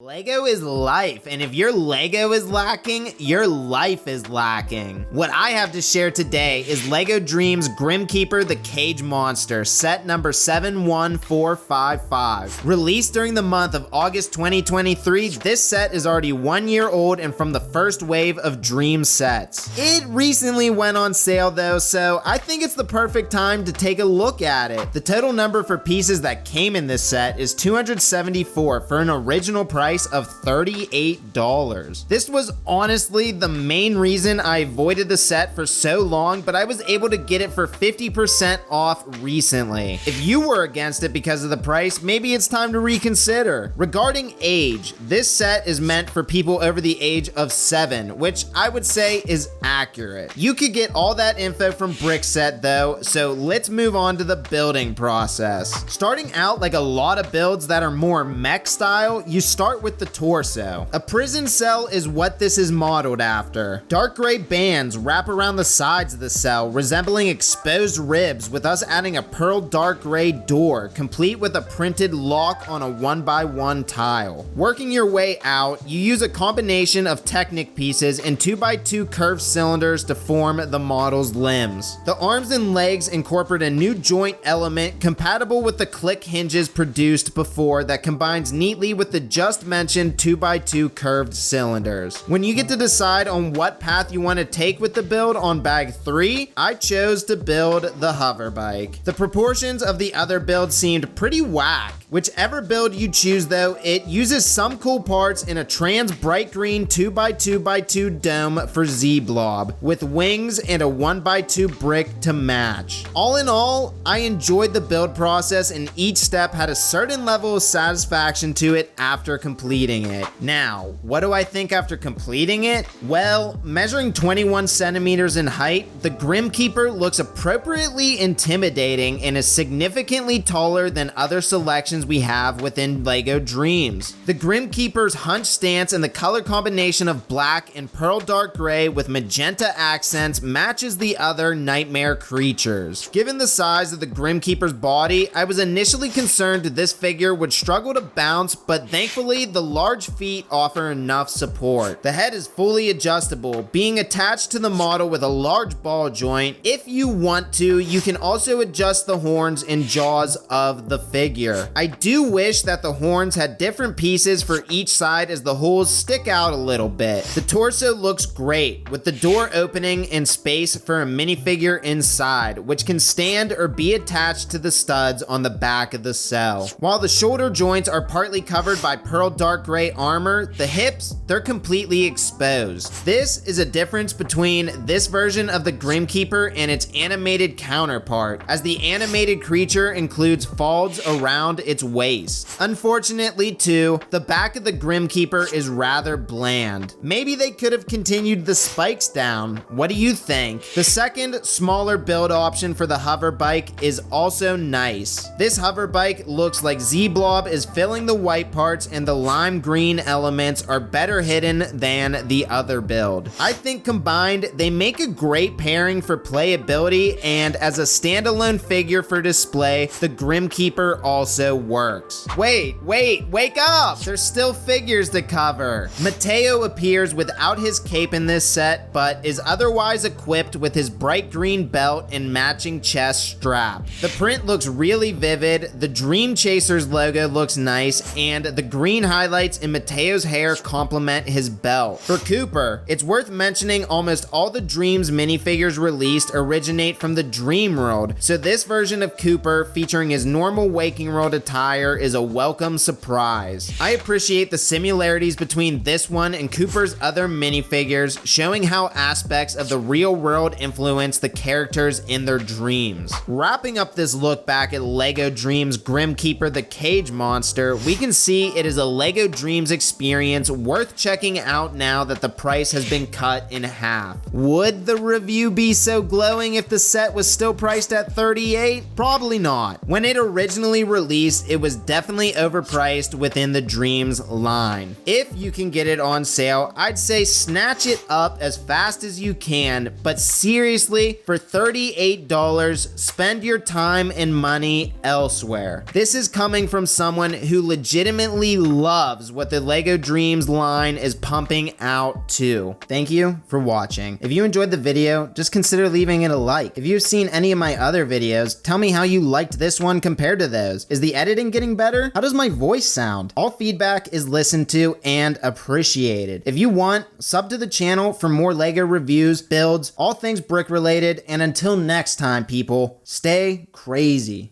Lego is life, and if your Lego is lacking, your life is lacking. What I have to share today is LEGO Dreamzzz Grimkeeper the Cage Monster, set number 71455. Released during the month of August 2023, this set is already 1 year old and from the first wave of Dream sets. It recently went on sale though, so I think it's the perfect time to take a look at it. The total number for pieces that came in this set is 274 for an original price of $38. This was honestly the main reason I avoided the set for so long, but I was able to get it for 50% off recently. If you were against it because of the price, maybe it's time to reconsider. Regarding age, this set is meant for people over the age of 7, which I would say is accurate. You could get all that info from Brickset though, so let's move on to the building process. Starting out like a lot of builds that are more mech style, you start with the torso. A prison cell is what this is modeled after. Dark gray bands wrap around the sides of the cell, resembling exposed ribs, with us adding a pearl dark gray door, complete with a printed lock on a 1x1 tile. Working your way out, you use a combination of Technic pieces and 2x2 curved cylinders to form the model's limbs. The arms and legs incorporate a new joint element compatible with the click hinges produced before that combines neatly with the just mentioned 2x2 curved cylinders. When you get to decide on what path you want to take with the build on bag 3, I chose to build the hover bike. The proportions of the other build seemed pretty whack. Whichever build you choose though, it uses some cool parts in a trans bright green 2x2x2 dome for Z-Blob, with wings and a 1x2 brick to match. All in all, I enjoyed the build process and each step had a certain level of satisfaction to it after completing it. Now, what do I think after completing it? Well, measuring 21 centimeters in height, the Grimkeeper looks appropriately intimidating and is significantly taller than other selections we have within LEGO Dreamzzz. The Grimkeeper's hunch stance and the color combination of black and pearl dark gray with magenta accents matches the other nightmare creatures. Given the size of the Grimkeeper's body, I was initially concerned this figure would struggle to bounce, but thankfully the large feet offer enough support. The head is fully adjustable, being attached to the model with a large ball joint. If you want to, you can also adjust the horns and jaws of the figure. I do wish that the horns had different pieces for each side as the holes stick out a little bit. The torso looks great, with the door opening and space for a minifigure inside, which can stand or be attached to the studs on the back of the cell. While the shoulder joints are partly covered by pearl dark gray armor, the hips, they're completely exposed. This is a difference between this version of the Grimkeeper and its animated counterpart, as the animated creature includes folds around its waist. Unfortunately too, the back of the Grimkeeper is rather bland. Maybe they could have continued the spikes down. What do you think? The second, smaller build option for the hover bike is also nice. This hover bike looks like Z-Blob is filling the white parts and the lime green elements are better hidden than the other build. I think combined, they make a great pairing for playability, and as a standalone figure for display, the Grimkeeper also works. Wake up! There's still figures to cover. Mateo appears without his cape in this set, but is otherwise equipped with his bright green belt and matching chest strap. The print looks really vivid, the Dream Chasers logo looks nice, and the green highlights in Mateo's hair complement his belt. For Cooper, it's worth mentioning almost all the Dreamzzz minifigures released originate from the Dream World, so this version of Cooper featuring his normal Waking World attire is a welcome surprise. I appreciate the similarities between this one and Cooper's other minifigures, showing how aspects of the real world influence the characters in their dreams. Wrapping up this look back at LEGO Dreamzzz Grimkeeper the Cage Monster, we can see it is a LEGO Dreamzzz experience worth checking out now that the price has been cut in half. Would the review be so glowing if the set was still priced at $38? Probably not. When it originally released, it was definitely overpriced within the Dreamzzz line. If you can get it on sale, I'd say snatch it up as fast as you can, but seriously, for $38, spend your time and money elsewhere. This is coming from someone who legitimately loves what the LEGO Dreamzzz line is pumping out too. Thank you for watching. If you enjoyed the video, just consider leaving it a like. If you've seen any of my other videos, tell me how you liked this one compared to those. Is the editing getting better? How does my voice sound? All feedback is listened to and appreciated. If you want, sub to the channel for more LEGO reviews, builds, all things brick related, and until next time, people, stay crazy.